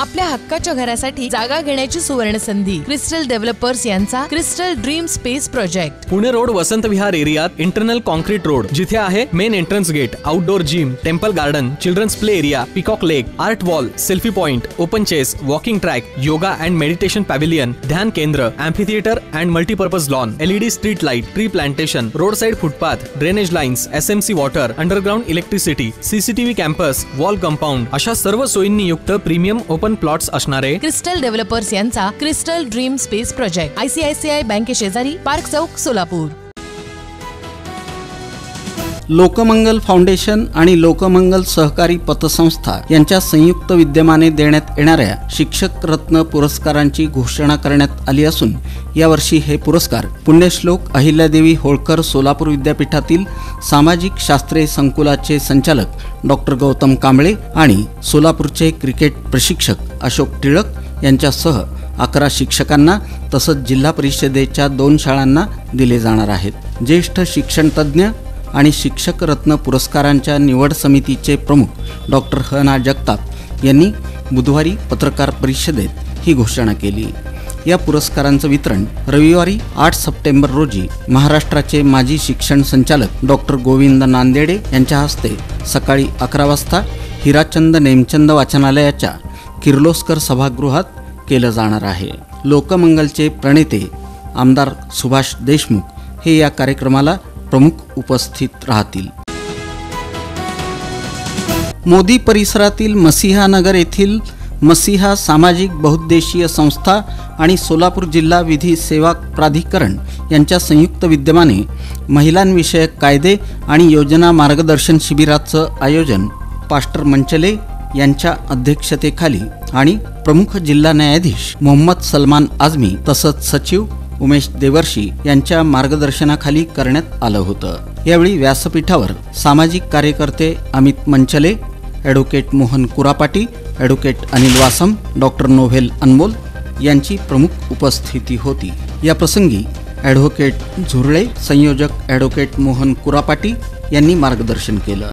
आपल्या हक्काच्या घरासाठी जागा घेण्याची सुवर्ण संधी। क्रिस्टल डेव्हलपर्स यांचा Crystal Dream Space project. Pune road Vasant Vihar एरियात इंटरनल कॉन्क्रीट रोड, जिथे आहे main entrance gate, outdoor gym, temple garden, children's play area, peacock lake, art wall, selfie point, open chess, walking track, yoga and meditation pavilion, ध्यान केंद्र, amphitheatre and multipurpose lawn, LED street light, tree plantation, road side footpath, drainage lines, SMC water, underground electricity, CCTV campus, wall compound अशा सर्व सोयींनी युक्त premium open plots असणारे crystal Developers यांचा Crystal Dream Space project. ICICI बँके शेजारी, park चौक, Solapur. Lokmangal foundation आणि लोकमंगल सहकारी पतसंस्था यांच्या संयुक्त विद्यमाने देण्यात येणाऱ्या शिक्षक रत्न पुरस्कारांची घोषणा करण्यात आली असून यावर्षी हे पुरस्कार पुण्यश्लोक अहिल्यादेवी होळकर सोलापूर विद्यापीठातील सामाजिक शास्त्रे संकुलाचे संचालक डॉक्टर गौतम कांबळे आणि सोलापूरचे क्रिकेट प्रशिक्षक अशोक टिळक यांच्यासह 11 शिक्षकांना तसंच जिल्हा परिषदेच्या 2 शाळांना दिले जाणार आहेत। ज्येष्ठ शिक्षण तज्ज्ञ आणि शिक्षक रत्न पुरस्कारांच्या निवड समितीचे प्रमुख डॉक्टर हना जगताप यांनी बुधवारी पत्रकार परिषदेत ही घोषणा केली। या पुरस्कारांचं वितरण रविवारी 8 सप्टेंबर रोजी महाराष्ट्राचे माजी शिक्षण संचालक डॉक्टर गोविंद नांदेडे यांच्या हस्ते सकाळी 11 वाजता हिराचंद नेमचंद वाचनालयाच्या किर्लोस्कर सभागृहात केलं जाणार आहे। लोकमंगलचे प्रणेते आमदार सुभाष देशमुख हे या कार्यक्रमाला प्रमुख उपस्थित राहतील। मोदी परिसरातील मसिहा नगर येथील मसिहा सामाजिक बहुउद्देशीय संस्था आणि सोलापूर जिल्हा विधी सेवा प्राधिकरण यांच्या संयुक्त विद्यमाने महिलांविषयक कायदे आणि योजना मार्गदर्शन शिबिराचं आयोजन पास्टर मंचले यांच्या अध्यक्षतेखाली आणि प्रमुख जिल्हा न्यायाधीश मोहम्मद सलमान आझमी तसंच सचिव उमेश देवर्षी यांच्या मार्गदर्शनाखाली करण्यात आलं होतं। यावेळी व्यासपीठावर सामाजिक कार्यकर्ते Amit मंचले, advocate Mohan Kurapati, advocate Anil Vaasam, doctor novel अनमोल यांची प्रमुख उपस्थिती होती। या प्रसंगी ॲडव्होकेट झुरळे, संयोजक ॲडव्होकेट मोहन कुरापाटी यांनी मार्गदर्शन केलं।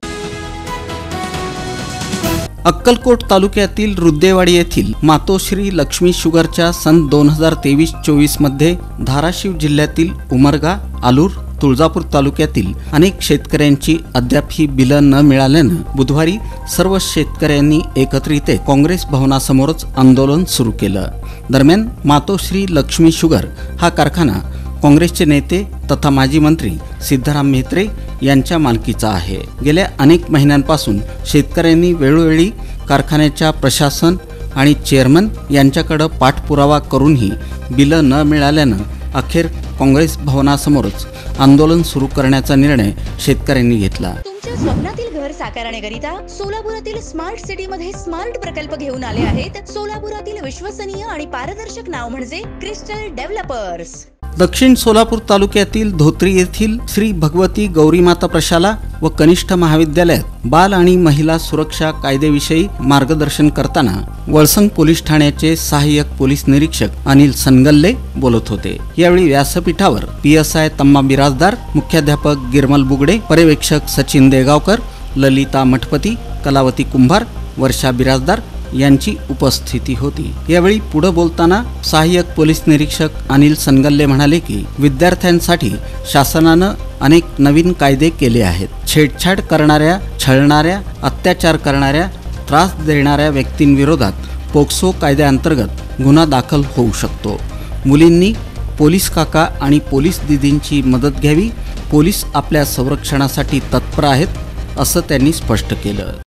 अक्कलकोट तालुक्यातील रुद्देवाडी येथील मातोश्री लक्ष्मी शुगरच्या सन 2023-24 मध्ये धाराशिव जिल्ह्यातील उमरगा, आलूर, तुळजापूर तालुक्यातील अनेक शेतकऱ्यांची अद्याप ही बिलं न मिळाल्यानं बुधवारी सर्व शेतकऱ्यांनी एकत्रित काँग्रेस भवनासमोरच आंदोलन सुरू केलं। दरम्यान मातोश्री लक्ष्मी शुगर हा कारखाना काँग्रेसचे नेते तथा माजी मंत्री सिद्धराम म्हेत्रे यांच्या मालकीचा आहे। गेल्या अनेक महिन्यांपासून शेतकऱ्यांनी वेळोवेळी कारखान्याच्या प्रशासन आणि चेअरमन यांच्याकडे पाठपुरावा करूनही बिलं न मिळाल्यानं अखेर काँग्रेस भवनासमोरच आंदोलन सुरू करण्याचा निर्णय शेतकऱ्यांनी घेतला। तुमच्या स्वप्नातील घर साकारण्याकरिता सोलापुरातील स्मार्ट सिटी मध्ये स्मार्ट प्रकल्प घेऊन आले आहेत। सोलापुरातील विश्वसनीय आणि पारदर्शक नाव म्हणजे क्रिस्टल डेव्हलपर्स। दक्षिण सोलापूर तालुक्यातील धोत्री येथील श्री भगवती गौरीमाता प्रशाला व कनिष्ठ महाविद्यालयात बाल आणि महिला सुरक्षा कायद्याविषयी मार्गदर्शन करताना वळसंग पोलीस ठाण्याचे सहाय्यक पोलीस निरीक्षक अनिल सनगल्ले बोलत होते। यावेळी व्यासपीठावर PSI तम्मा बिराजदार, मुख्याध्यापक गिरमल बुगडे, पर्यवेक्षक सचिन देगावकर, ललिता मठपती, कलावती कुंभार, वर्षा बिराजदार यांची उपस्थिती होती। यावेळी पुढे बोलताना सहाय्यक पोलीस निरीक्षक अनिल सनगल्ले म्हणाले की विद्यार्थ्यांसाठी शासनानं अनेक नवीन कायदे केले आहेत। छेडछाड करणाऱ्या, छळणाऱ्या, अत्याचार करणाऱ्या, त्रास देणाऱ्या व्यक्तींविरोधात पोक्सो कायद्याअंतर्गत गुन्हा दाखल होऊ शकतो। मुलींनी पोलीस काका आणि पोलीस दिदींची मदत घ्यावी। पोलीस आपल्या संरक्षणासाठी तत्पर आहेत असं त्यांनी स्पष्ट केलं।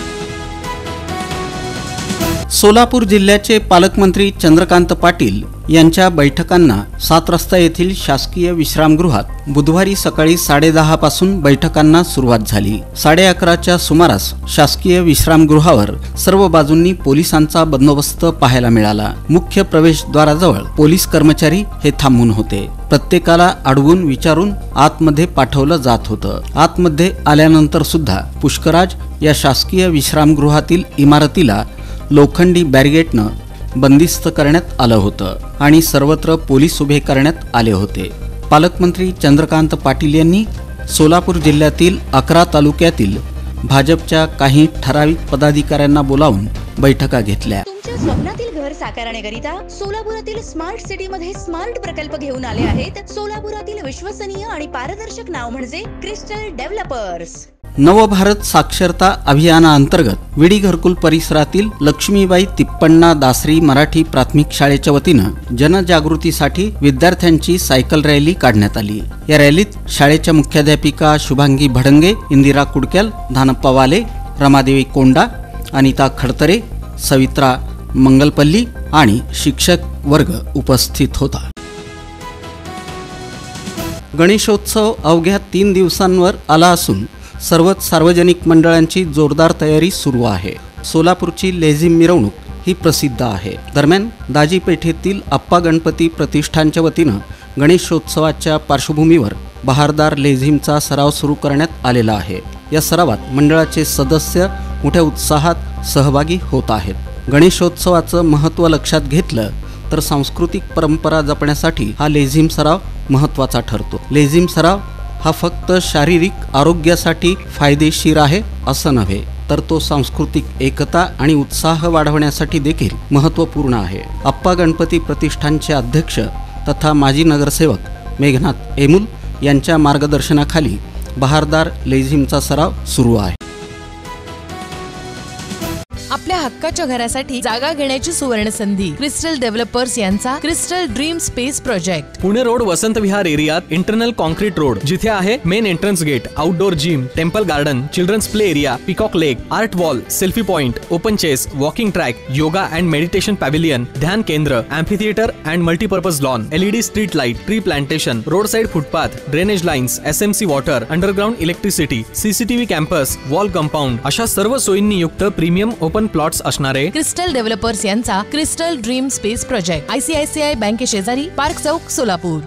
सोलापूर जिल्ह्याचे पालकमंत्री चंद्रकांत पाटील यांच्या बैठकांना 7 रस्ता येथील शासकीय विश्रामगृहात बुधवारी सकाळी 10:30 पासून बैठकांना सुरुवात झाली। 11:30च्या सुमारास शासकीय विश्रामगृहावर सर्व बाजूंनी पोलिसांचा बंदोबस्त पाहायला मिळाला। मुख्य प्रवेशद्वाराजवळ पोलीस कर्मचारी हे थांबून होते। प्रत्येकाला अडवून विचारून आतमध्ये पाठवलं जात होतं। आतमध्ये आल्यानंतर सुद्धा पुष्कराज या शासकीय विश्रामगृहातील इमारतीला लोखंडी बॅरिगेटनं बंदिस्त करण्यात आलं होतं आणि सर्वत्र पोलीस उभे करण्यात आले होते। पालकमंत्री चंद्रकांत पाटील यांनी सोलापूर जिल्ह्यातील 11 तालुक्यातील भाजपच्या काही ठराविक पदाधिकाऱ्यांना बोलावून बैठका घेतल्या। तुमच्या स्वप्नातील घर साकारण्याकरिता सोलापुरातील स्मार्ट सिटी मध्ये स्मार्ट प्रकल्प घेऊन आले आहेत. सोलापुरातील विश्वसनीय आणि पारदर्शक नाव म्हणजे क्रिस्टल डेव्हलपर्स. नवभारत साक्षरता अभियानाअंतर्गत विडी घरकुल परिसरातील लक्ष्मीबाई तिप्पण्णा दासरी मराठी प्राथमिक शाळेच्या वतीनं जनजागृतीसाठी विद्यार्थ्यांची सायकल रॅली काढण्यात आली. या रॅलीत शाळेच्या मुख्याध्यापिका शुभांगी भडंगे, इंदिरा कुडक्याल, धानप्पा वाले, रमादेवी कोंडा, अनिता खडतरे, सवित्रा मंगलपल्ली आणि शिक्षक वर्ग उपस्थित होता. गणेशोत्सव अवघ्या 3 दिवसांवर आला असून सर्वच सार्वजनिक मंडळांची जोरदार तयारी सुरू आहे. सोलापूरची लेझिम मिरवणूक ही प्रसिद्ध आहे. दरम्यान दाजीपेठेतील आप्पा गणपती प्रतिष्ठानच्या वतीनं गणेशोत्सवाच्या पार्श्वभूमीवर बहारदार लेझिमचा सराव सुरू करण्यात आलेला आहे. या सरावात मंडळाचे सदस्य मोठ्या उत्साहात सहभागी होत आहेत. गणेशोत्सवाचं महत्त्व लक्षात घेतलं तर सांस्कृतिक परंपरा जपण्यासाठी हा लेझिम सराव महत्त्वाचा ठरतो. लेझिम सराव हा फक्त शारीरिक आरोग्यासाठी फायदेशीर आहे असं नव्हे, तर तो सांस्कृतिक एकता आणि उत्साह वाढवण्यासाठी देखील महत्त्वपूर्ण आहे. आप्पा गणपती प्रतिष्ठानचे अध्यक्ष तथा माजी नगरसेवक मेघनाथ एमुल यांच्या मार्गदर्शनाखाली बहारदार लेझिमचा सराव सुरू आहे. आपल्या हक्काच्या घरासाठी जागा घेण्याची सुवर्ण संधी. क्रिस्टल डेव्हलपर्स यांचा Crystal Dream Space project. Pune road Vasant Vihar एरियात इंटरनल कॉन्क्रीट रोड, जिथे आहे main entrance gate, outdoor gym, temple garden, children's play area, peacock lake, art wall, selfie point, open chess, walking track, yoga and meditation pavilion, ध्यान केंद्र, amphitheatre and multipurpose lawn, LED street light, tree plantation, road side footpath, drainage lines, SMC water, underground electricity, CCTV campus, wall compound अशा सर्व सोयींनी युक्त premium open plots असणारे crystal Developers यांचा Crystal Dream Space project. ICICI बँके शेजारी, park चौक, सोलापूर.